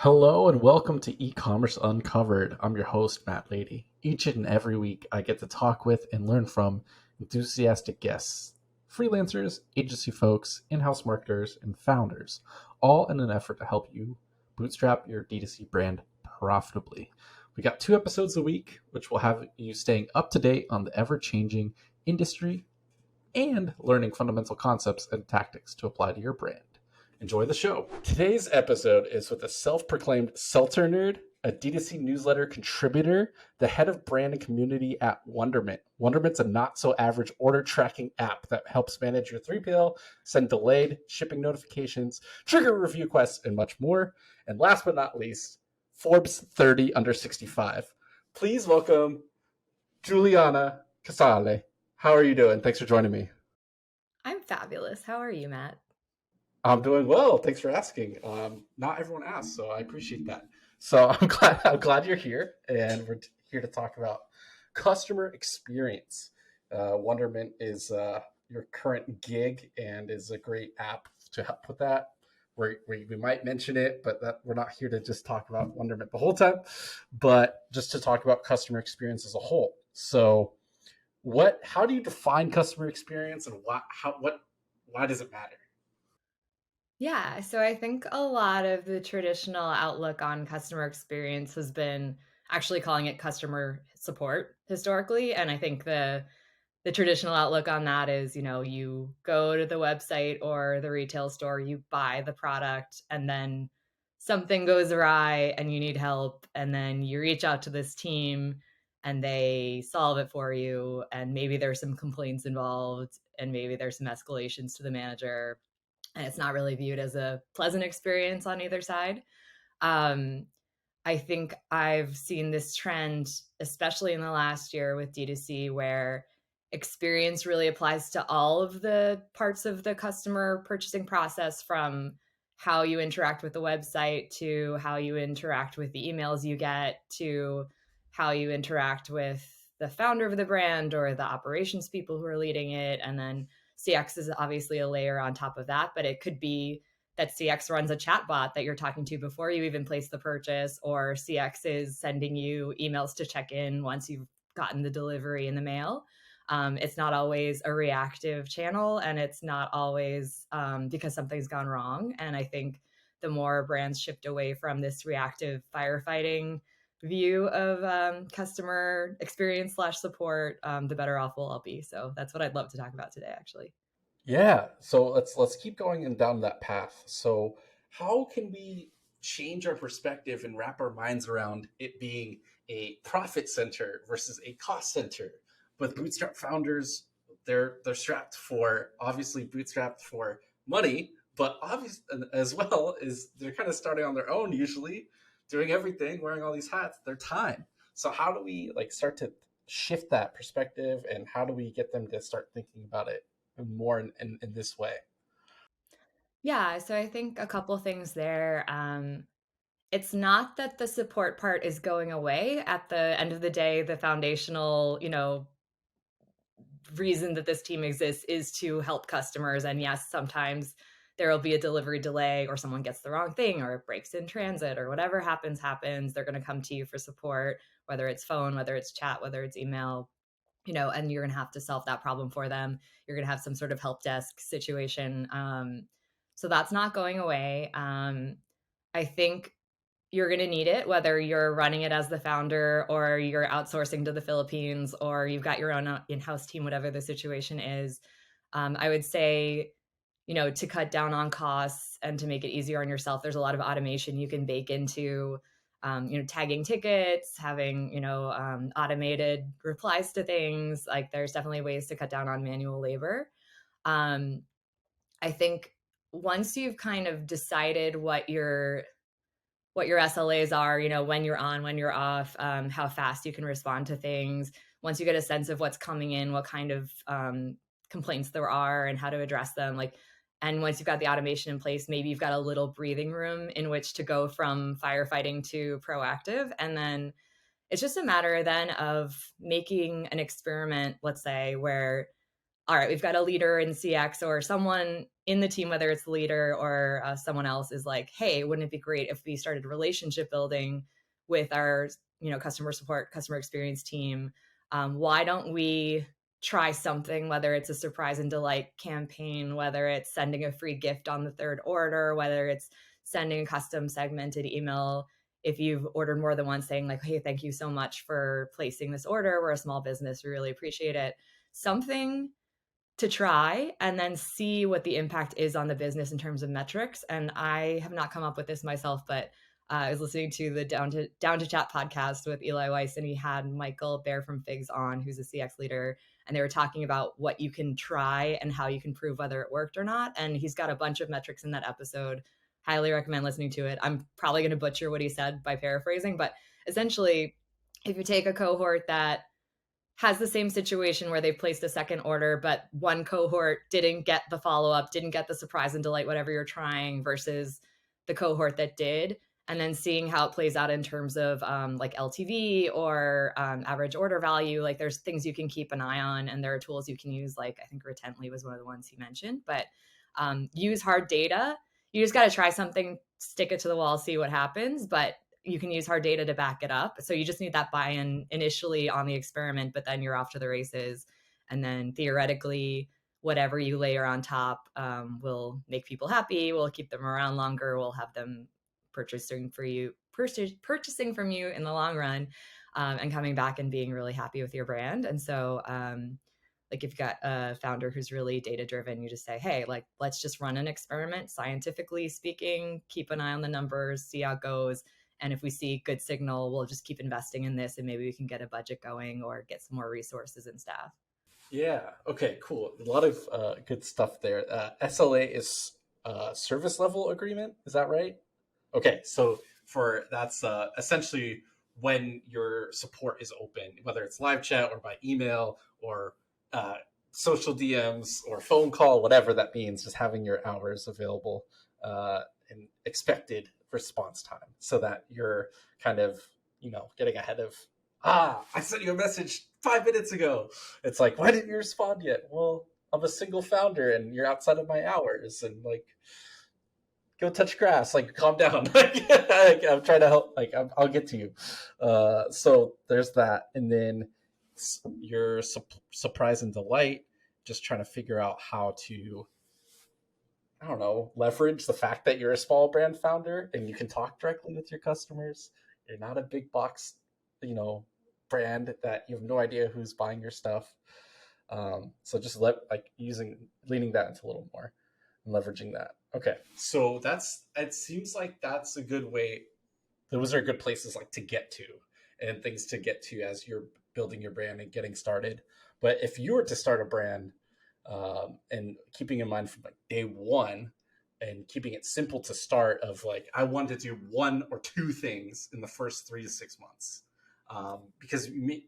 Hello and welcome to E-commerce Uncovered. I'm your host, Matt Lady. Each and every week, I get to talk with and learn from enthusiastic guests, freelancers, agency folks, in-house marketers, and founders, all in an effort to help you bootstrap your D2C brand profitably. We got 2 episodes a week, which will have you staying up to date on the ever-changing industry and learning fundamental concepts and tactics to apply to your brand. Enjoy the show. Today's episode is with a self-proclaimed seltzer nerd, a D2C newsletter contributor, the head of brand and community at Wonderment. Wonderment's a not-so-average order tracking app that helps manage your 3PL, send delayed shipping notifications, trigger review quests, and much more. And last but not least, Forbes 30 under 65. Please welcome Juliana Casale. How are you doing? Thanks for joining me. I'm fabulous. How are you, Matt? I'm doing well. Thanks for asking. Not everyone asks, so I appreciate that. So I'm glad you're here, and we're here to talk about customer experience. Wonderment is your current gig and is a great app to help with that. We might mention it, but we're not here to just talk about Wonderment the whole time, but just to talk about customer experience as a whole. So, how do you define customer experience, and why does it matter? Yeah, so I think a lot of the traditional outlook on customer experience has been actually calling it customer support historically, and I think the traditional outlook on that is, you go to the website or the retail store, you buy the product, and then something goes awry and you need help, and then you reach out to this team and they solve it for you, and maybe there's some complaints involved and maybe there's some escalations to the manager, and it's not really viewed as a pleasant experience on either side. Um, I think I've seen this trend, especially in the last year with D2C, where experience really applies to all of the parts of the customer purchasing process, from how you interact with the website to how you interact with the emails you get to how you interact with the founder of the brand or the operations people who are leading it. And then CX is obviously a layer on top of that, but it could be that CX runs a chatbot that you're talking to before you even place the purchase, or CX is sending you emails to check in once you've gotten the delivery in the mail. It's not always a reactive channel, and it's not always because something's gone wrong. And I think the more brands shift away from this reactive firefighting view of customer experience slash support, the better off we'll all be. So that's what I'd love to talk about today, actually. Yeah, so let's keep going and down that path. So, how can we change our perspective and wrap our minds around it being a profit center versus a cost center? With bootstrap founders, they're strapped for obviously bootstrapped for money, but obvious as well is they're kind of starting on their own usually, doing everything, wearing all these hats, their time. So how do we like start to shift that perspective, and how do we get them to start thinking about it more in this way? Yeah, so I think a couple things there. It's not that the support part is going away. At the end of the day, the foundational, reason that this team exists is to help customers. And yes, sometimes there will be a delivery delay, or someone gets the wrong thing, or it breaks in transit, or whatever happens. They're going to come to you for support, whether it's phone, whether it's chat, whether it's email, and you're going to have to solve that problem for them. You're going to have some sort of help desk situation. So that's not going away. I think you're going to need it, whether you're running it as the founder or you're outsourcing to the Philippines or you've got your own in-house team, whatever the situation is. I would say, to cut down on costs and to make it easier on yourself, there's a lot of automation you can bake into, tagging tickets, having, automated replies to things. Like, there's definitely ways to cut down on manual labor. Um, I think once you've kind of decided what your SLAs are, when you're on, when you're off, how fast you can respond to things. Once you get a sense of what's coming in, what kind of complaints there are and how to address them, and once you've got the automation in place, maybe you've got a little breathing room in which to go from firefighting to proactive. And then it's just a matter then of making an experiment, let's say, where all right, we've got a leader in CX or someone in the team, whether it's the leader or someone else, is like, hey, wouldn't it be great if we started relationship building with our, customer support, customer experience team? Why don't we try something, whether it's a surprise and delight campaign, whether it's sending a free gift on the third order, whether it's sending a custom segmented email if you've ordered more than once, saying like, hey, thank you so much for placing this order. We're a small business. We really appreciate it. Something to try and then see what the impact is on the business in terms of metrics. And I have not come up with this myself, but I was listening to the Down to Chat podcast with Eli Weiss, and he had Michael Bear from Figs on, who's a CX leader, and they were talking about what you can try and how you can prove whether it worked or not. And he's got a bunch of metrics in that episode. Highly recommend listening to it. I'm probably going to butcher what he said by paraphrasing, but essentially, if you take a cohort that has the same situation where they placed a second order, but one cohort didn't get the follow up, didn't get the surprise and delight, whatever you're trying, versus the cohort that did, and then seeing how it plays out in terms of like LTV or average order value. Like there's things you can keep an eye on, and there are tools you can use. Like I think Retently was one of the ones he mentioned, but use hard data. You just got to try something, stick it to the wall, see what happens. But you can use hard data to back it up. So you just need that buy-in initially on the experiment, but then you're off to the races. And then theoretically, whatever you layer on top will make people happy, will keep them around longer, will have them purchasing from you in the long run, and coming back and being really happy with your brand. And so like if you've got a founder who's really data driven, you just say, hey, like, let's just run an experiment, scientifically speaking, keep an eye on the numbers, see how it goes. And if we see good signal, we'll just keep investing in this, and maybe we can get a budget going or get some more resources and staff. Yeah. Okay. Cool. A lot of good stuff there. SLA is service level agreement. Is that right? Okay. So for that's essentially when your support is open, whether it's live chat or by email or uh, social DMs or phone call, whatever that means, just having your hours available and expected response time, so that you're kind of getting ahead of I sent you a message 5 minutes ago. It's like, why didn't you respond yet? Well, I'm a single founder and you're outside of my hours, and like, go touch grass. Like, calm down. I'm trying to help. Like, I'll get to you. So there's that, and then your surprise and delight. Just trying to figure out how to, I don't know, leverage the fact that you're a small brand founder and you can talk directly with your customers. You're not a big box, you know, brand that you have no idea who's buying your stuff. So just leaning that into a little more and leveraging that. Okay, so it seems like that's a good way. Those are good places like to get to, and things to get to as you're building your brand and getting started. But if you were to start a brand, and keeping in mind from like day one, and keeping it simple to start, of like, I want to do one or two things in the first 3 to 6 months, because you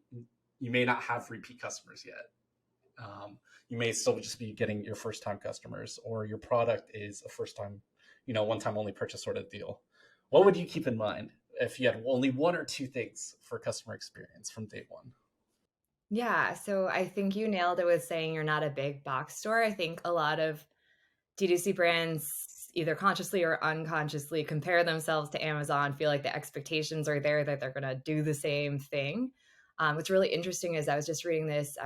may not have repeat customers yet. You may still just be getting your first time customers, or your product is a first time, one time only purchase sort of deal. What would you keep in mind if you had only one or two things for customer experience from day one? Yeah, so I think you nailed it with saying you're not a big box store. I think a lot of D2C brands, either consciously or unconsciously, compare themselves to Amazon, feel like the expectations are there that they're going to do the same thing. What's really interesting is I was just reading this,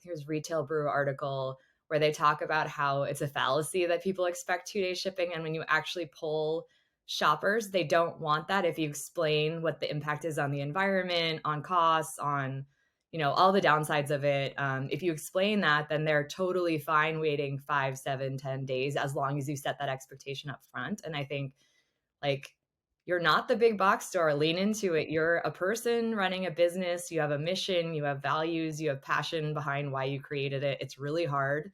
here's Retail Brew article where they talk about how it's a fallacy that people expect 2-day shipping. And when you actually poll shoppers, they don't want that if you explain what the impact is on the environment, on costs, on all the downsides of it. If you explain that, then they're totally fine waiting 5, 7, 10 days, as long as you set that expectation up front. And I think, like, you're not the big box store. Lean into it. You're a person running a business. You have a mission, you have values, you have passion behind why you created it. It's really hard.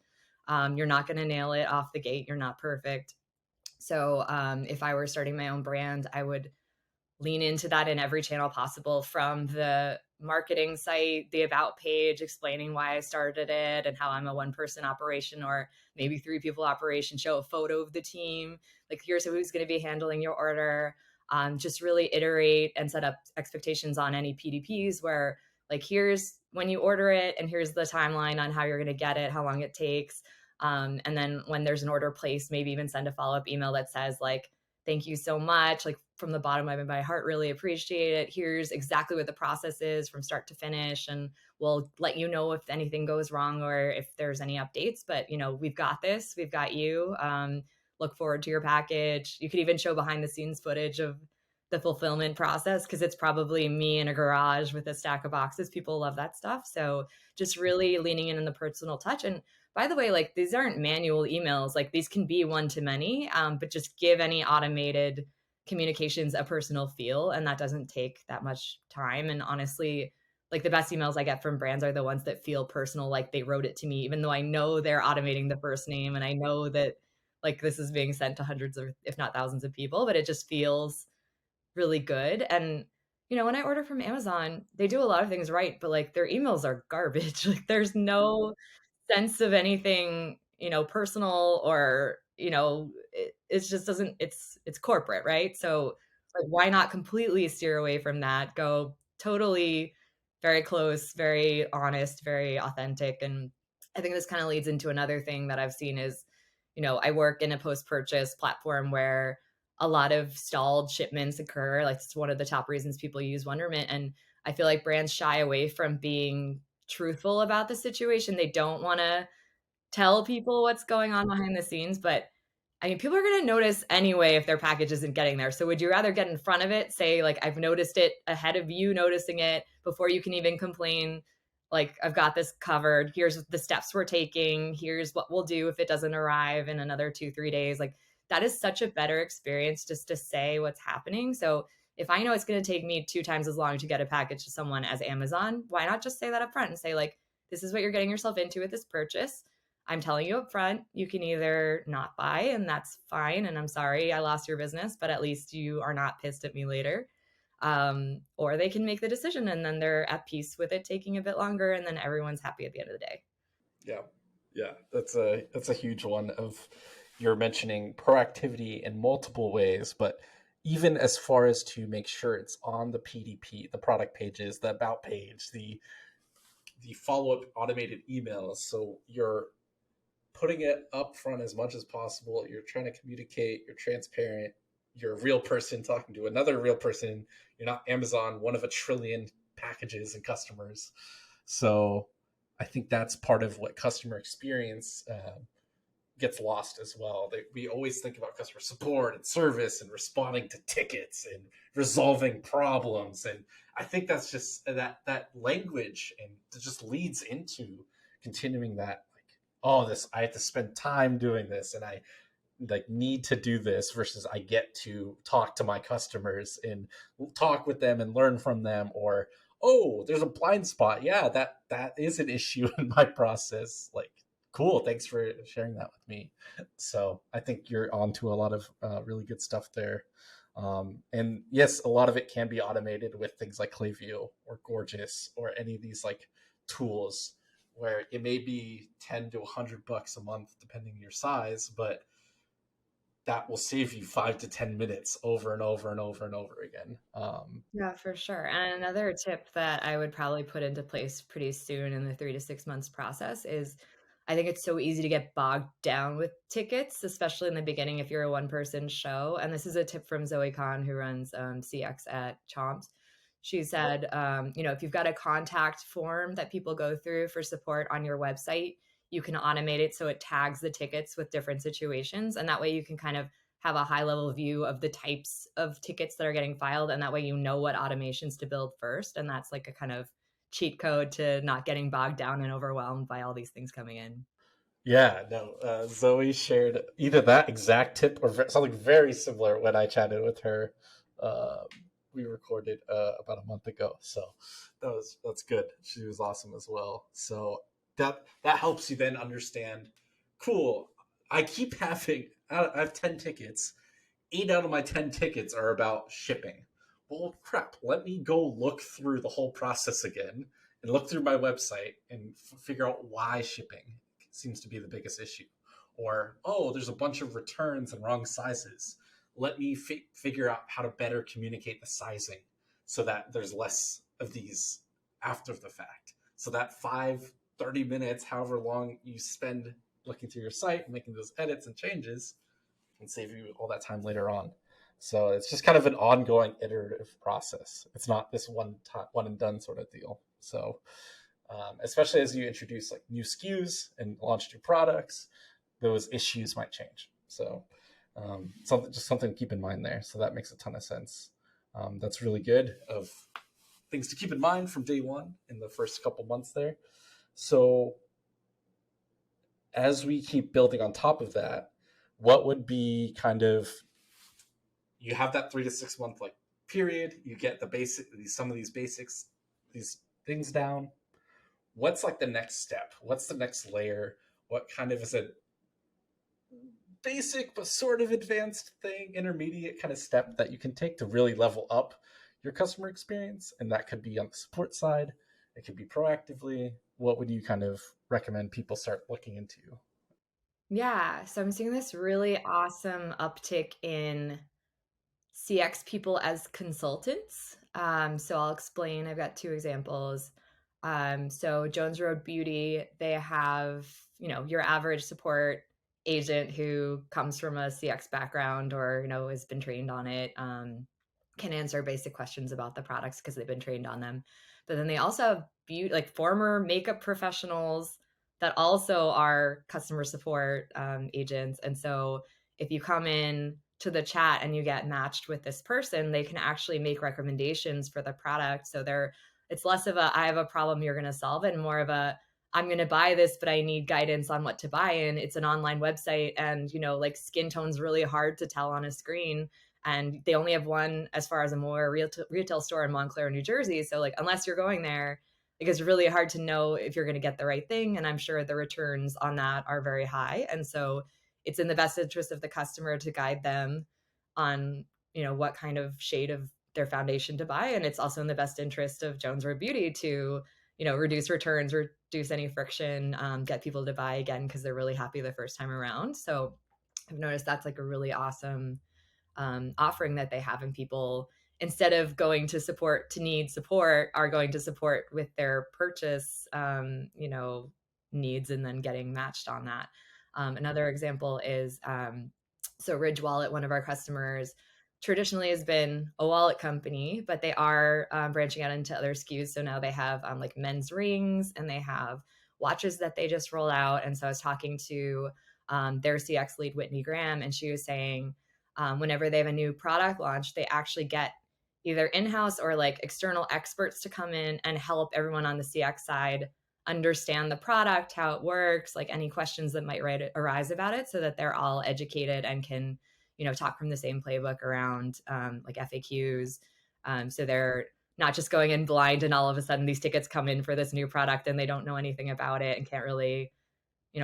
You're not going to nail it off the gate. You're not perfect. So if I were starting my own brand, I would lean into that in every channel possible, from the marketing site, the about page, explaining why I started it and how I'm a 1-person operation, or maybe 3 people operation, show a photo of the team. Like, here's who's going to be handling your order. Just really iterate and set up expectations on any PDPs where, like, here's when you order it, and here's the timeline on how you're going to get it, how long it takes. And then when there's an order placed, maybe even send a follow-up email that says like, thank you so much. Like from the bottom of my heart, really appreciate it. Here's exactly what the process is from start to finish. And we'll let you know if anything goes wrong or if there's any updates. But, we've got this, we've got you. Look forward to your package. You could even show behind the scenes footage of the fulfillment process because it's probably me in a garage with a stack of boxes. People love that stuff. So just really leaning in the personal touch. And by the way, like these aren't manual emails, like these can be one to many, but just give any automated communications a personal feel. And that doesn't take that much time. And honestly, like the best emails I get from brands are the ones that feel personal, like they wrote it to me, even though I know they're automating the first name and I know that like this is being sent to hundreds of, if not thousands of people, but it just feels really good. And when I order from Amazon, they do a lot of things right, but like their emails are garbage. Like there's no sense of anything, personal or, it just doesn't it's corporate, right? So like why not completely steer away from that? Go totally very close, very honest, very authentic. And I think this kind of leads into another thing that I've seen is, I work in a post-purchase platform where a lot of stalled shipments occur. Like it's one of the top reasons people use Wonderment. And I feel like brands shy away from being truthful about the situation. They don't want to tell people what's going on behind the scenes, but I mean, people are going to notice anyway if their package isn't getting there. So would you rather get in front of it, say like I've noticed it ahead of you noticing it before you can even complain, like I've got this covered. Here's the steps we're taking. Here's what we'll do if it doesn't arrive in another 2-3 days. Like that is such a better experience just to say what's happening. So if I know it's going to take me 2 times as long to get a package to someone as Amazon, why not just say that up front and say like, this is what you're getting yourself into with this purchase. I'm telling you up front, you can either not buy, and that's fine. And I'm sorry I lost your business, but at least you are not pissed at me later. Or they can make the decision and then they're at peace with it taking a bit longer, and then everyone's happy at the end of the day. Yeah, yeah, that's a huge one. Of you're mentioning proactivity in multiple ways, but even as far as to make sure it's on the PDP, the product pages, the about page, the follow up automated emails. So you're putting it up front as much as possible. You're trying to communicate. You're transparent. You're a real person talking to another real person. You're not Amazon, one of a trillion packages and customers. So I think that's part of what customer experience gets lost as well. We always think about customer support and service and responding to tickets and resolving problems. And I think that's just that language, and it just leads into continuing that like, oh, this I have to spend time doing this, and I like need to do this versus I get to talk to my customers and talk with them and learn from them. Or oh, there's a blind spot, yeah, that is an issue in my process. Like cool, thanks for sharing that with me. So I think you're onto a lot of really good stuff there. And yes, a lot of it can be automated with things like Klaviyo or Gorgeous or any of these like tools where it may be 10 to $100 a month depending on your size, but that will save you 5 to 10 minutes over and over and over and over again. Yeah, for sure. And another tip that I would probably put into place pretty soon in the 3 to 6 months process is I think it's so easy to get bogged down with tickets, especially in the beginning if you're a one person show. And this is a tip from Zoe Kahn, who runs CX at Chomps. She said, if you've got a contact form that people go through for support on your website, you can automate it so it tags the tickets with different situations. And that way you can kind of have a high level view of the types of tickets that are getting filed. And that way you know what automations to build first. And that's like a kind of cheat code to not getting bogged down and overwhelmed by all these things coming in. Yeah, no, Zoe shared either that exact tip or something very similar when I chatted with her. Uh, we recorded about a month ago, so that's good. She was awesome as well. So that helps you then understand. Cool. I keep having. I have 10 tickets. 8 out of my 10 tickets are about shipping. Well, crap. Let me go look through the whole process again and look through my website and figure out why shipping seems to be the biggest issue. Or, oh, there's a bunch of returns and wrong sizes. Let me figure out how to better communicate the sizing so that there's less of these after the fact. So that 5-30 minutes, however long you spend looking through your site, making those edits and changes, can save you all that time later on. So it's just kind of an ongoing iterative process. It's not this one and done sort of deal. So especially as you introduce like new SKUs and launch new products, those issues might change. So something to keep in mind there. So that makes a ton of sense. That's really good of things to keep in mind from day one in the first couple months there. So as we keep building on top of that, what would be kind of, you have that 3 to 6 month like period, you get the basic, some of these basics, these things down. What's like the next step? What's the next layer? What kind of is a basic but sort of advanced thing, intermediate kind of step that you can take to really level up your customer experience? And that could be on the support side, it could be proactively. What would you kind of recommend people start looking into? Yeah, so I'm seeing this really awesome uptick in CX people as consultants. So I'll explain. I've got two examples. So Jones Road Beauty, they have, your average support agent who comes from a CX background or, has been trained on it, can answer basic questions about the products because they've been trained on them. But then they also have like former makeup professionals that also are customer support agents. And so if you come in to the chat and you get matched with this person, they can actually make recommendations for the product. So it's less of a I have a problem, you're going to solve it, and more of a I'm going to buy this, but I need guidance on what to buy. And it's an online website, and like skin tone's really hard to tell on a screen. And they only have one, as far as I'm aware, retail store in Montclair, New Jersey. So like, unless you're going there, like, it's really hard to know if you're going to get the right thing. And I'm sure the returns on that are very high. And so it's in the best interest of the customer to guide them on, what kind of shade of their foundation to buy. And it's also in the best interest of Jones Road Beauty to, reduce returns, reduce any friction, get people to buy again because they're really happy the first time around. So I've noticed that's like a really awesome offering that they have, and people, instead of going to support to need support, are going to support with their purchase needs, and then getting matched on that. Another example is so Ridge Wallet, one of our customers, traditionally has been a wallet company, but they are branching out into other SKUs. So now they have like men's rings, and they have watches that they just rolled out. And so I was talking to their CX lead, Whitney Graham, and she was saying whenever they have a new product launch, they actually get either in-house or like external experts to come in and help everyone on the CX side understand the product, how it works, like any questions that might arise about it, so that they're all educated and can, talk from the same playbook around like FAQs. So they're not just going in blind and all of a sudden these tickets come in for this new product and they don't know anything about it and can't really,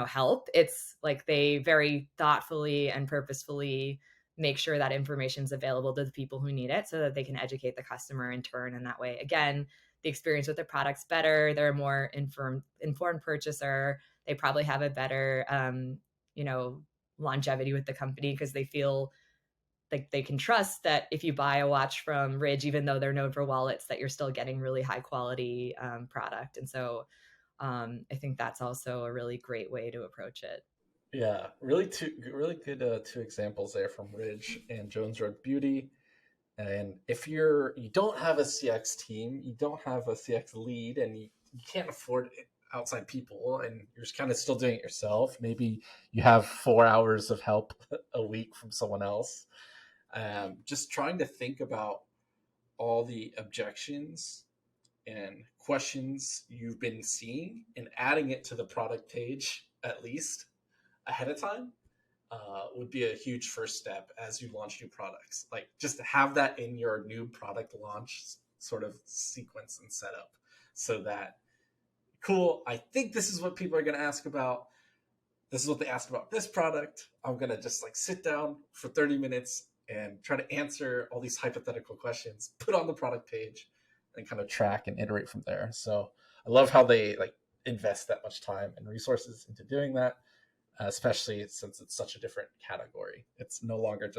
help. It's like they very thoughtfully and purposefully make sure that information is available to the people who need it so that they can educate the customer in turn. And that way, again, the experience with the product's better. They're a more informed purchaser. They probably have a better, longevity with the company because they feel like they can trust that if you buy a watch from Ridge, even though they're known for wallets, that you're still getting really high quality product. And so I think that's also a really great way to approach it. Yeah, really good two examples there from Ridge and Jones Road Beauty. And if you don't have a CX team, you don't have a CX lead, and you can't afford outside people, and you're just kind of still doing it yourself, maybe you have 4 hours of help a week from someone else. Just trying to think about all the objections and questions you've been seeing and adding it to the product page at least ahead of time would be a huge first step as you launch new products. Like just to have that in your new product launch sort of sequence and setup, so that cool, I think this is what people are going to ask about. This is what they asked about this product. I'm going to just like sit down for 30 minutes and try to answer all these hypothetical questions, put on the product page, and kind of track and iterate from there. So I love how they like invest that much time and resources into doing that, especially since it's such a different category. It's no longer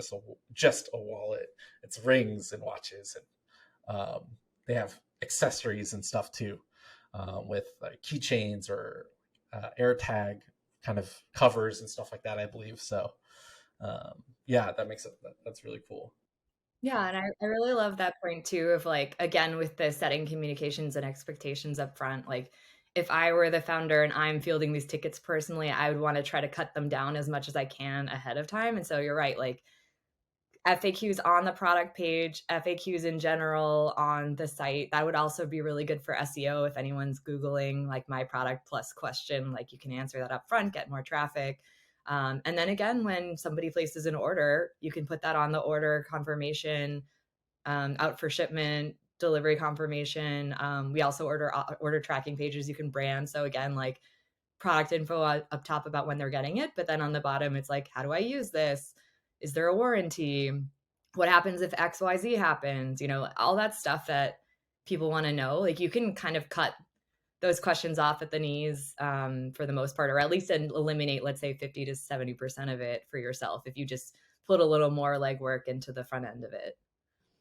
just a wallet. It's rings and watches, and they have accessories and stuff too. with keychains or AirTag kind of covers and stuff like that, I believe. So yeah, that makes it that's really cool. Yeah, and I really love that point too of like, again, with the setting communications and expectations up front. Like, if I were the founder and I'm fielding these tickets personally, I would want to try to cut them down as much as I can ahead of time. And so you're right, like FAQs on the product page, FAQs in general on the site. That would also be really good for SEO if anyone's Googling like my product plus question, like you can answer that up front, get more traffic. And then again, when somebody places an order, you can put that on the order confirmation, out for shipment, delivery confirmation. We also order tracking pages you can brand. So again, like product info up top about when they're getting it, but then on the bottom, it's like, how do I use this? Is there a warranty? What happens if XYZ happens? All that stuff that people want to know. Like you can kind of cut those questions off at the knees for the most part, or at least eliminate, let's say, 50 to 70% of it for yourself if you just put a little more legwork into the front end of it.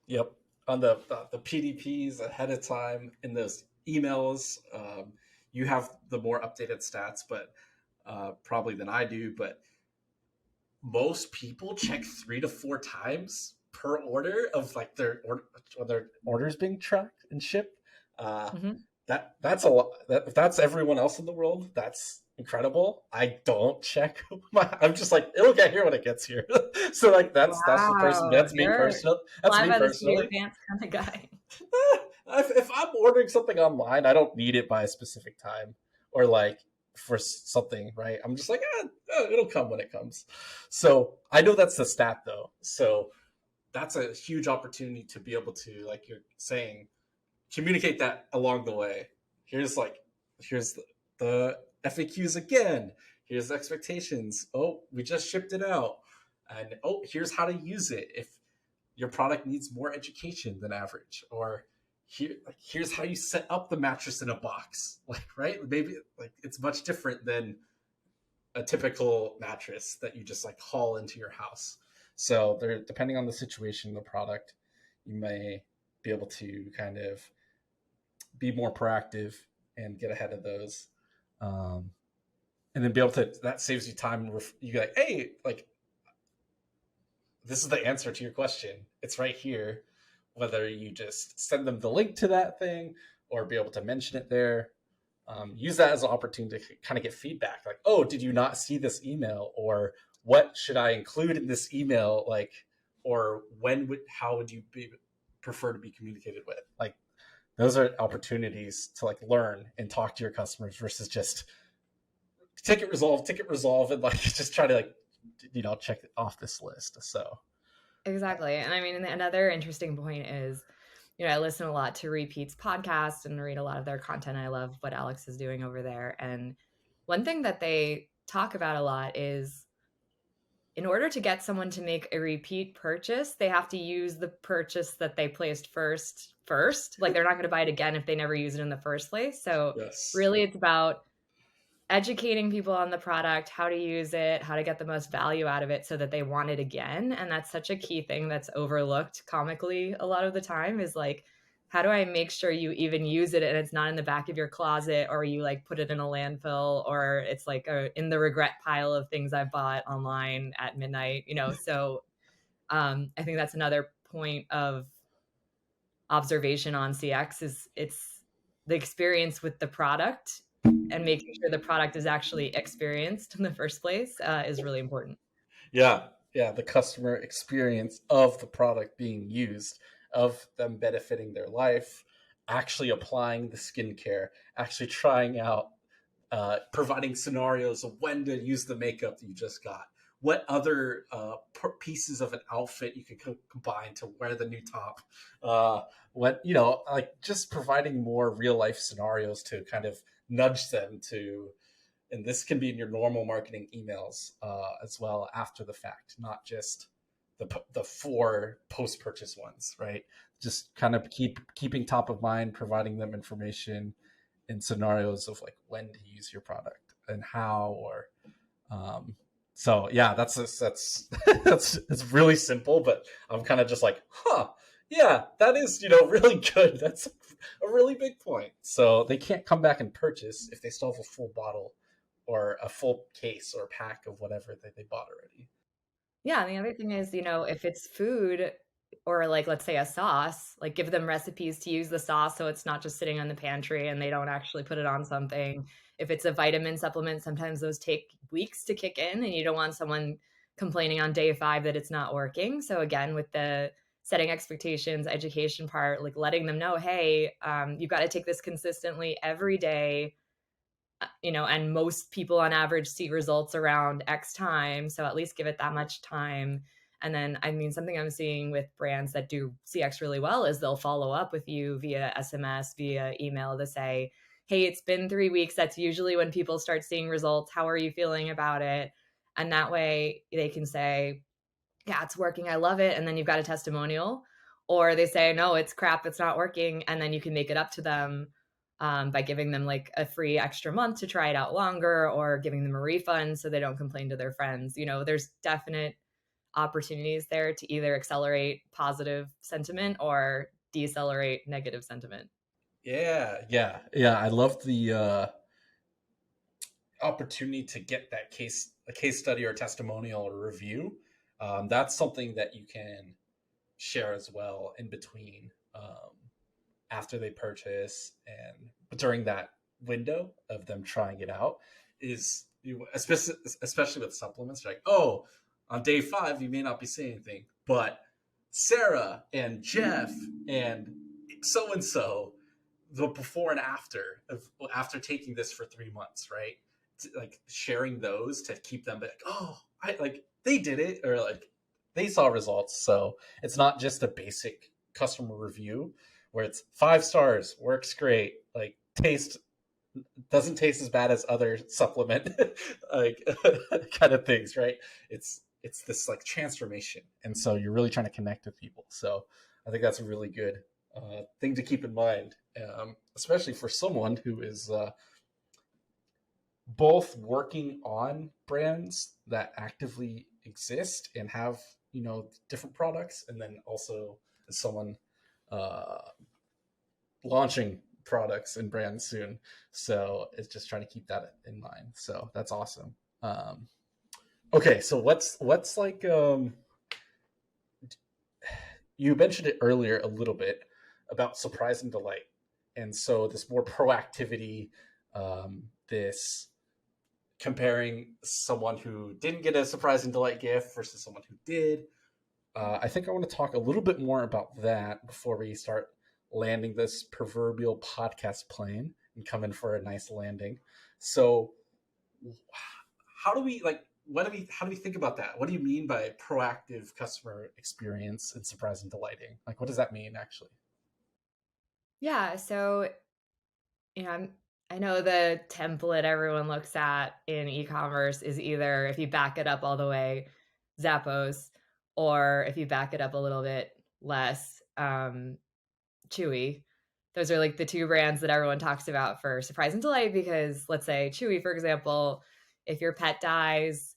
Yep. On the PDPs ahead of time in those emails, you have the more updated stats, but probably than I do. But most people check 3 to 4 times per order of like their orders being tracked and shipped. Uh, Mm-hmm. that's a lot. If that's everyone else in the world, that's incredible. I don't check I'm just like it'll get here when it gets here. So like that's the person. Wow, That's me you're personal. That's fly me by the seat of your personally. pants kind of guy. If I'm ordering something online, I don't need it by a specific time or like for something, right? I'm just like, it'll come when it comes. So I know that's the stat though. So that's a huge opportunity to be able to, like you're saying, communicate that along the way. Here's the FAQs again. Here's the expectations. Oh, we just shipped it out. And oh, here's how to use it if your product needs more education than average, or here's how you set up the mattress in a box, like right, maybe like it's much different than a typical mattress that you just like haul into your house. So there, depending on the situation, the product, you may be able to kind of be more proactive and get ahead of those, um, and then be able to, that saves you time. You go like, hey, like this is the answer to your question. It's right here. Whether you just send them the link to that thing or be able to mention it there, use that as an opportunity to kind of get feedback. Like, oh, did you not see this email? Or what should I include in this email? Like, or how would you prefer to be communicated with? Like, those are opportunities to like learn and talk to your customers versus just ticket resolve, and like just try to like check it off this list. So Exactly. And I mean, another interesting point is, I listen a lot to Repeat's podcast and read a lot of their content. I love what Alex is doing over there. And one thing that they talk about a lot is in order to get someone to make a repeat purchase, they have to use the purchase that they placed first. Like they're not going to buy it again if they never use it in the first place. So yes. really it's about educating people on the product, how to use it, how to get the most value out of it so that they want it again. And that's such a key thing that's overlooked comically a lot of the time is like, how do I make sure you even use it and it's not in the back of your closet or you like put it in a landfill or it's like in the regret pile of things I bought online at midnight, So I think that's another point of observation on CX is it's the experience with the product and making sure the product is actually experienced in the first place is really important. Yeah, the customer experience of the product being used, of them benefiting their life, actually applying the skincare, actually trying out, providing scenarios of when to use the makeup that you just got, what other pieces of an outfit you could combine to wear the new top, what like just providing more real life scenarios to kind of nudge them to, and this can be in your normal marketing emails as well after the fact, not just the 4 post-purchase ones, right? Just kind of keeping top of mind, providing them information and scenarios of like when to use your product and how, or so yeah, that's it's really simple, but I'm kind of just like, Yeah, that is, really good. That's a really big point. So they can't come back and purchase if they still have a full bottle or a full case or pack of whatever that they bought already. Yeah, and the other thing is, if it's food or like let's say a sauce, like give them recipes to use the sauce so it's not just sitting in the pantry and they don't actually put it on something. If it's a vitamin supplement, sometimes those take weeks to kick in and you don't want someone complaining on day 5 that it's not working. So again, with the setting expectations, education part, like letting them know, hey, you've got to take this consistently every day, and most people on average see results around X time. So at least give it that much time. And then, I mean, something I'm seeing with brands that do CX really well is they'll follow up with you via SMS, via email to say, hey, it's been 3 weeks. That's usually when people start seeing results. How are you feeling about it? And that way they can say, yeah, it's working. I love it. And then you've got a testimonial. Or they say, no, it's crap. It's not working. And then you can make it up to them by giving them like a free extra month to try it out longer or giving them a refund so they don't complain to their friends. There's definite opportunities there to either accelerate positive sentiment or decelerate negative sentiment. Yeah, yeah, yeah. I love the opportunity to get that a case study or testimonial or review. That's something that you can share as well in between, after they purchase and during that window of them trying it out. Is especially with supplements, like, oh, on day 5 you may not be seeing anything, but Sarah and Jeff and so the before and after of after taking this for 3 months, right? Like sharing those to keep them like, oh, I like they did it, or like they saw results. So it's not just a basic customer review where it's 5 stars, works great, like taste doesn't taste as bad as other supplement like kind of things, right? It's this like transformation, and so you're really trying to connect with people. So I think that's a really good thing to keep in mind, especially for someone who is both working on brands that actively exist and have different products, and then also as someone uh, launching products and brands soon. So it's just trying to keep that in mind. So that's awesome. Okay, so what's like you mentioned it earlier a little bit about surprise and delight, and so this more proactivity, this comparing someone who didn't get a surprise and delight gift versus someone who did. I think I want to talk a little bit more about that before we start landing this proverbial podcast plane and come in for a nice landing. So, how do we like? What do we? How do we think about that? What do you mean by proactive customer experience and surprise and delighting? Like, what does that mean actually? Yeah. So, you know, I'm, I know the template everyone looks at in e-commerce is either if you back it up all the way, Zappos, or if you back it up a little bit less, Chewy. Those are like the two brands that everyone talks about for surprise and delight because let's say Chewy, for example, if your pet dies,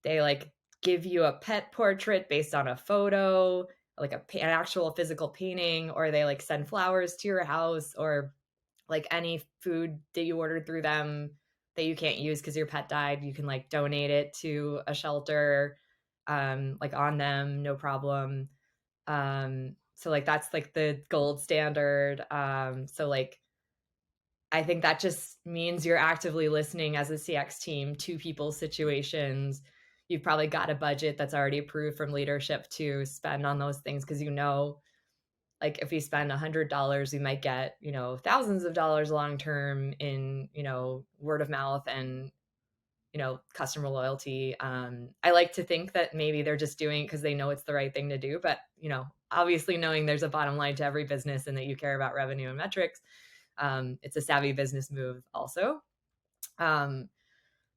they like give you a pet portrait based on a photo, like an actual physical painting, or they like send flowers to your house, or like any food that you ordered through them that you can't use because your pet died, you can like donate it to a shelter, like on them, no problem. So like that's like the gold standard. So like I think that just means you're actively listening as a CX team to people's situations. You've probably got a budget that's already approved from leadership to spend on those things because like if we spend $100, we might get, thousands of dollars long term in, word of mouth and, customer loyalty. I like to think that maybe they're just doing it because they know it's the right thing to do. But, obviously knowing there's a bottom line to every business and that you care about revenue and metrics, it's a savvy business move also. Um,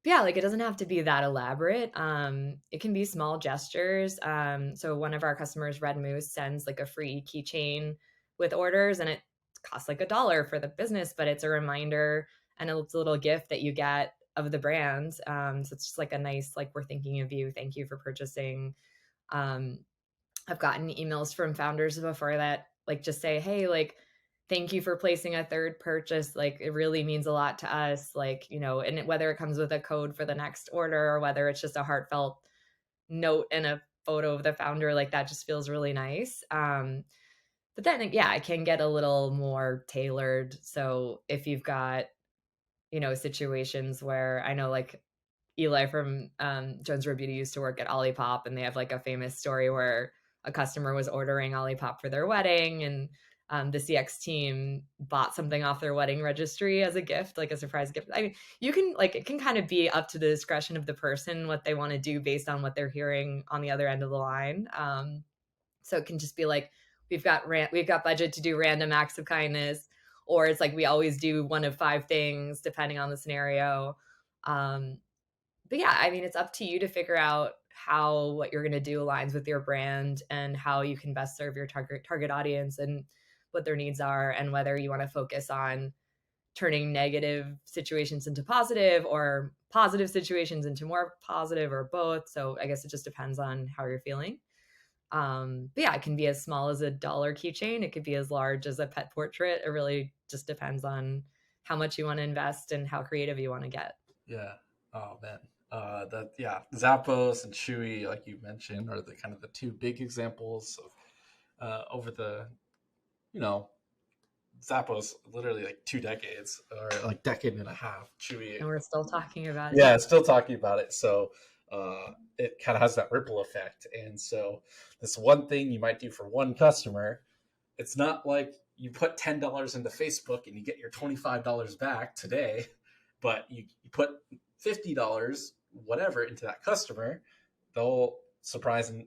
yeah, like it doesn't have to be that elaborate. It can be small gestures. So one of our customers, Red Moose, sends like a free keychain with orders, and it costs like $1 for the business, but it's a reminder and it's a little gift that you get of the brand. So it's just like a nice, like, we're thinking of you. Thank you for purchasing. Um, I've gotten emails from founders before that like just say, "Hey, like thank you for placing a third purchase. Like it really means a lot to us." Like, and whether it comes with a code for the next order or whether it's just a heartfelt note and a photo of the founder, like that just feels really nice. But then yeah, it can get a little more tailored. So if you've got, situations where I know like Eli from Jones Road Beauty used to work at Olipop, and they have like a famous story where a customer was ordering Olipop for their wedding, and the CX team bought something off their wedding registry as a gift, like a surprise gift. I mean, you can like it can kind of be up to the discretion of the person what they want to do based on what they're hearing on the other end of the line. So it can just be like we've got budget to do random acts of kindness, or it's like we always do one of five things depending on the scenario. Um, but yeah, I mean, it's up to you to figure out how what you're going to do aligns with your brand and how you can best serve your target audience and what their needs are, and whether you want to focus on turning negative situations into positive or positive situations into more positive or both. So I guess it just depends on how you're feeling. But yeah, it can be as small as a dollar keychain. It could be as large as a pet portrait. It really just depends on how much you want to invest and how creative you want to get. Yeah. Oh man. That yeah, Zappos and Chewy, like you mentioned, are the kind of the two big examples of over the you know Zappos literally like 2 decades or like decade and a half. Chewy, And we're still talking about it. yeah, still talking about it. So it kind of has that ripple effect. And so this one thing you might do for one customer, it's not like you put $10 into Facebook and you get your $25 back today, but you put $50, whatever, into that customer, they'll surprise and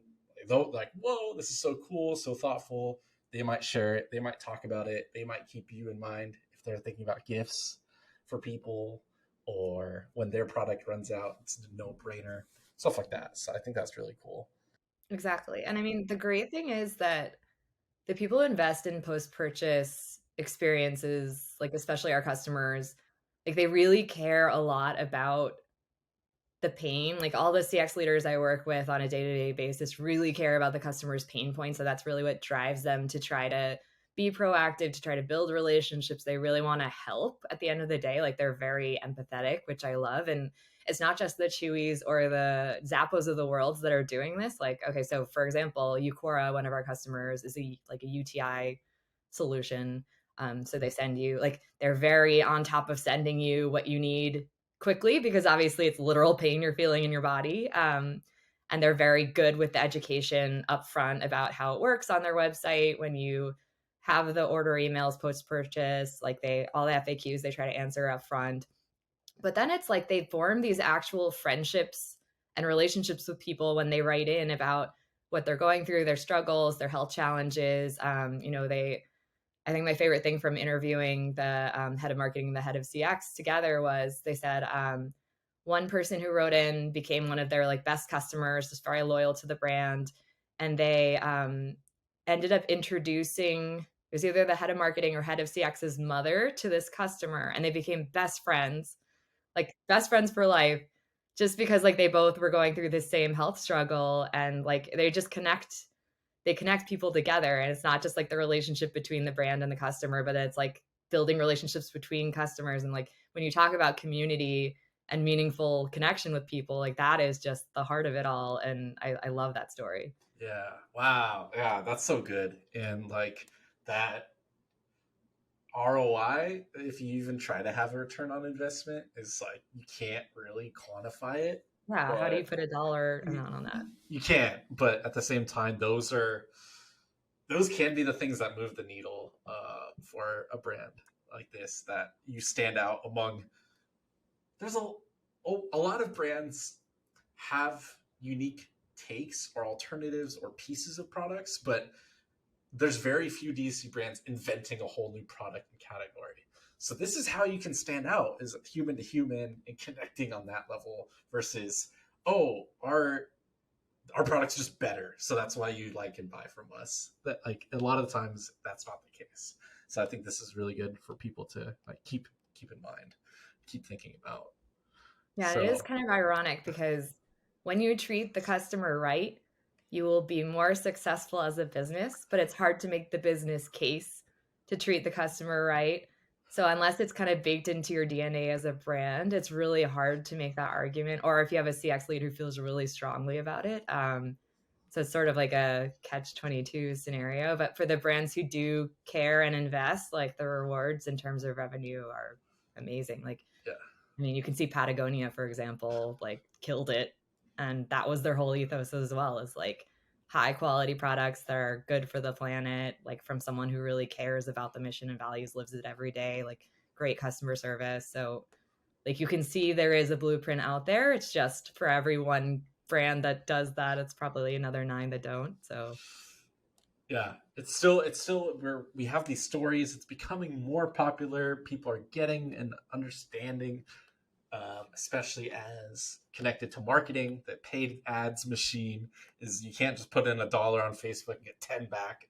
they'll like, whoa, this is so cool, so thoughtful. They might share it, they might talk about it, they might keep you in mind if they're thinking about gifts for people, or when their product runs out, it's a no brainer, stuff like that. So I think that's really cool. Exactly. And I mean, the great thing is that the people who invest in post-purchase experiences, like especially our customers, like they really care a lot about the pain. Like all the CX leaders I work with on a day-to-day basis really care about the customer's pain points. So that's really what drives them to try to be proactive, to try to build relationships. They really want to help at the end of the day. Like they're very empathetic, which I love. And it's not just the Chewies or the Zappos of the world that are doing this. Like, okay, so for example, Eucora, one of our customers, is a UTI solution. So they send you like they're very on top of sending you what you need quickly, because obviously it's literal pain you're feeling in your body. And they're very good with the education upfront about how it works on their website. When you have the order emails post purchase, like all the FAQs they try to answer upfront. But then it's like they form these actual friendships and relationships with people when they write in about what they're going through, their struggles, their health challenges. I think my favorite thing from interviewing the head of marketing and the head of CX together was they said one person who wrote in became one of their like best customers, just very loyal to the brand, and they ended up introducing it was either the head of marketing or head of CX's mother to this customer, and they became best friends, like best friends for life, just because like they both were going through the same health struggle, and like they connect people together, and it's not just like the relationship between the brand and the customer, but it's like building relationships between customers. And like when you talk about community and meaningful connection with people, like that is just the heart of it all. And I love that story. Yeah. Wow. Yeah, that's so good. And like that ROI, if you even try to have a return on investment, is like you can't really quantify it, Yeah, how do you but put a dollar you, amount on that? you can't. But at the same time, those can be the things that move the needle for a brand like this, that you stand out among. There's a lot of brands have unique takes or alternatives or pieces of products, but there's very few DC brands inventing a whole new product and category. So this is how you can stand out, is human to human and connecting on that level versus, oh, our product's just better, so that's why you like and buy from us. That like a lot of the times that's not the case. So I think this is really good for people to like keep in mind, keep thinking about. Yeah, it is So kind of ironic because when you treat the customer right, you will be more successful as a business, but it's hard to make the business case to treat the customer right. So unless it's kind of baked into your DNA as a brand, it's really hard to make that argument. Or if you have a CX lead who feels really strongly about it. So it's sort of like a catch 22 scenario. But for the brands who do care and invest, like the rewards in terms of revenue are amazing. Like, Yeah. I mean, you can see Patagonia, for example, like killed it. And that was their whole ethos as well, is like high quality products that are good for the planet, like from someone who really cares about the mission and values, lives it every day, like great customer service. So like you can see there is a blueprint out there. It's just for every one brand that does that, it's probably another nine that don't. So Yeah, it's still we have these stories. It's becoming more popular. People are getting and understanding, especially as connected to marketing. That paid ads machine is, you can't just put in $1 on Facebook and get 10 back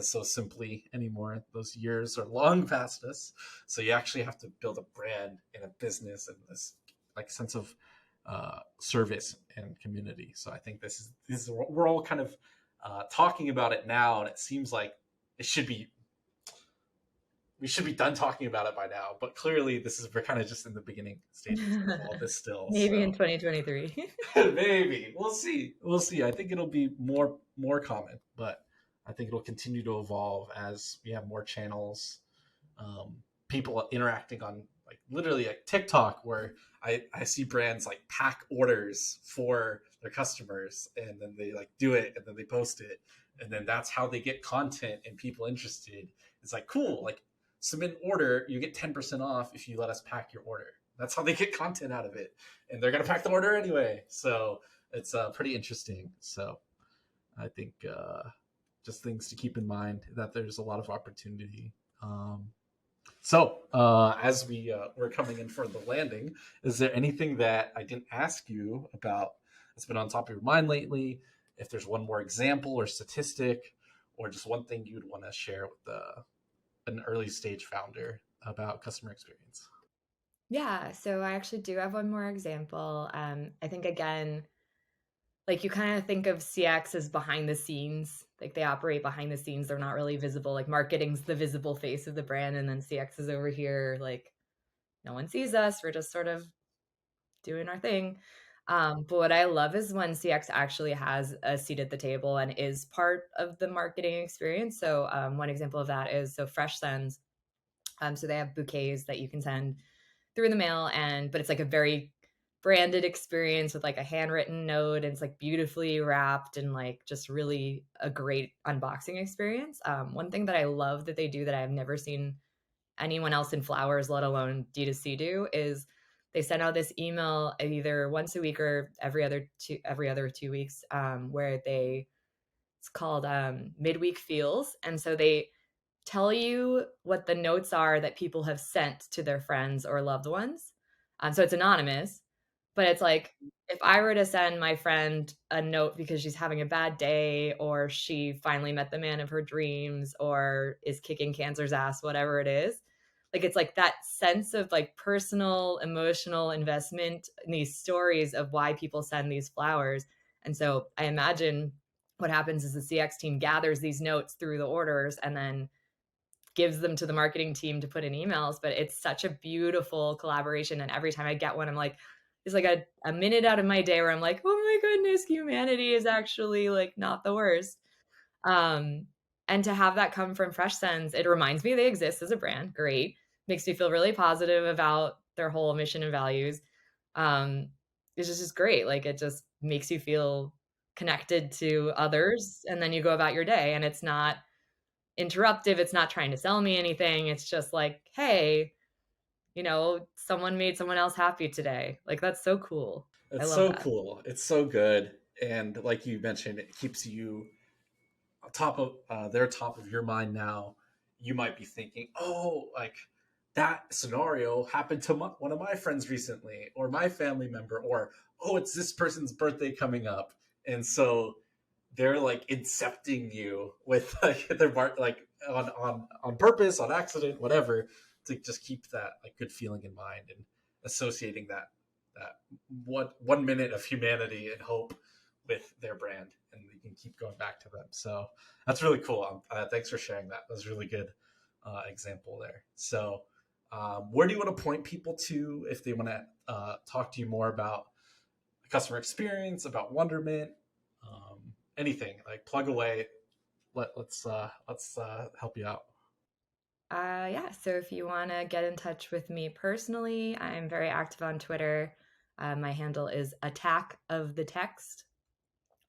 so simply anymore. Those years are long past us. So you actually have to build a brand and a business and this like sense of service and community. So I think this is we're all kind of talking about it now, and it seems like it should be we should be done talking about it by now. But clearly, we're kind of just in the beginning stages of all this still. maybe in So 2023. maybe we'll see. We'll see. I think it'll be more common, but I think it'll continue to evolve as we have more channels, people interacting on like literally like TikTok, where I see brands like pack orders for their customers, and then they like do it, and then they post it, and then that's how they get content and people interested. It's like cool, like submit an order, you get 10% off if you let us pack your order. That's how they get content out of it, and they're gonna pack the order anyway. So it's pretty interesting. So I think just things to keep in mind, that there's a lot of opportunity. As we're coming in for the landing, is there anything that I didn't ask you about that's been on top of your mind lately? If there's one more example or statistic, or just one thing you'd want to share with an early stage founder about customer experience? Yeah, so I actually do have one more example. I think again, like you kind of think of CX as behind the scenes, like they operate behind the scenes. They're not really visible. Like marketing's the visible face of the brand, and then CX is over here. Like no one sees us. We're just sort of doing our thing. But what I love is when CX actually has a seat at the table and is part of the marketing experience. So one example of that is Fresh Sends. So they have bouquets that you can send through the mail, but it's like a very branded experience with like a handwritten note, and it's like beautifully wrapped and like just really a great unboxing experience. One thing that I love that they do that I've never seen anyone else in flowers, let alone D2C, do is they send out this email either once a week or every other 2 weeks, where it's called midweek feels, and so they tell you what the notes are that people have sent to their friends or loved ones. So it's anonymous, but it's like if I were to send my friend a note because she's having a bad day, or she finally met the man of her dreams, or is kicking cancer's ass, whatever it is, like it's like that sense of like personal, emotional investment in these stories of why people send these flowers. And so I imagine what happens is the CX team gathers these notes through the orders and then gives them to the marketing team to put in emails. But it's such a beautiful collaboration. And every time I get one, I'm like, it's like a minute out of my day where I'm like, oh my goodness, humanity is actually like not the worst. Um, and to have that come from Fresh Sends, it reminds me they exist as a brand. Great. Makes me feel really positive about their whole mission and values. Um, it's just great. Like it just makes you feel connected to others. And then you go about your day, and it's not interruptive. It's not trying to sell me anything. It's just like, hey, someone made someone else happy today. Like that's so cool. I It's love so that. cool. It's so good. And like you mentioned, it keeps you top of their top of your mind now. You might be thinking, oh, like that scenario happened to one of my friends recently, or my family member, or oh, it's this person's birthday coming up, and so they're like incepting you with like their like on purpose, on accident, whatever, to just keep that like good feeling in mind, and associating that 1 minute of humanity and hope with their brand, and you can keep going back to them. So that's really cool. Thanks for sharing that. That was a really good example there. So where do you want to point people to if they want to talk to you more about customer experience, about Wonderment, anything? Like plug away. Let's help you out. Yeah, so if you want to get in touch with me personally, I'm very active on Twitter. My handle is Attack of the Text.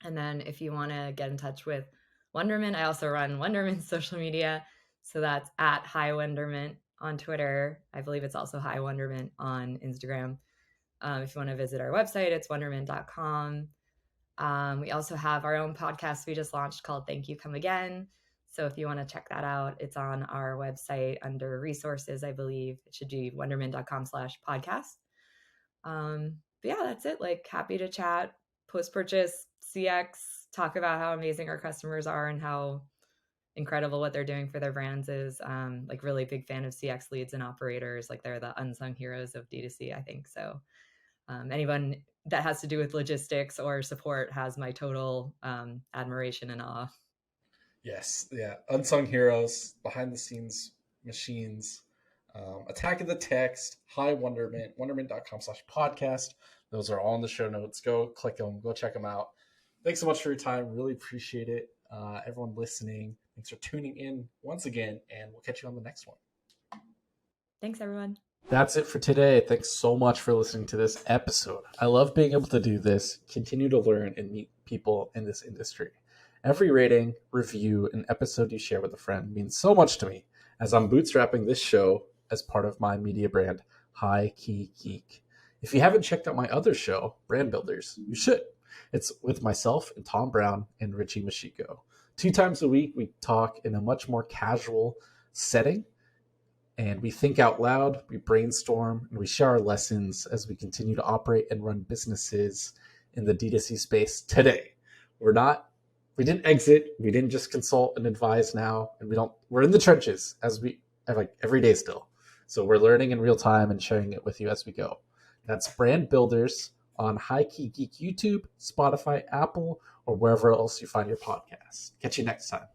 And then if you want to get in touch with Wonderment, I also run Wonderment social media. So that's at Hi Wonderment on Twitter. I believe it's also Hi Wonderment on Instagram. If you want to visit our website, it's wonderment.com. We also have our own podcast we just launched called Thank You Come Again. So if you want to check that out, it's on our website under resources, I believe. It should be wonderment.com/podcast. But yeah, that's it. Like, happy to chat, post-purchase, CX, talk about how amazing our customers are and how incredible what they're doing for their brands is. Like, really big fan of CX leads and operators. Like, they're the unsung heroes of D2C, I think. So anyone that has to do with logistics or support has my total admiration and awe. Yes, yeah, unsung heroes, behind the scenes machines. Attack of the Text, Hi Wonderment, wonderment.com/podcast. Those are all in the show notes. Go click them, go check them out. Thanks so much for your time. Really appreciate it. Everyone listening, thanks for tuning in once again, and we'll catch you on the next one. Thanks, everyone. That's it for today. Thanks so much for listening to this episode. I love being able to do this, continue to learn and meet people in this industry. Every rating, review, and episode you share with a friend means so much to me, as I'm bootstrapping this show as part of my media brand, High Key Geek. If you haven't checked out my other show, Brand Builders, you should. It's with myself and Tom Brown and Richie Machiko. 2 times a week, we talk in a much more casual setting, and we think out loud, we brainstorm, and we share our lessons as we continue to operate and run businesses in the D2C space today. We didn't exit, we didn't just consult and advise now, and we're in the trenches as we like every day still. So we're learning in real time and sharing it with you as we go. That's Brand Builders on High Key Geek YouTube, Spotify, Apple, or wherever else you find your podcasts. Catch you next time.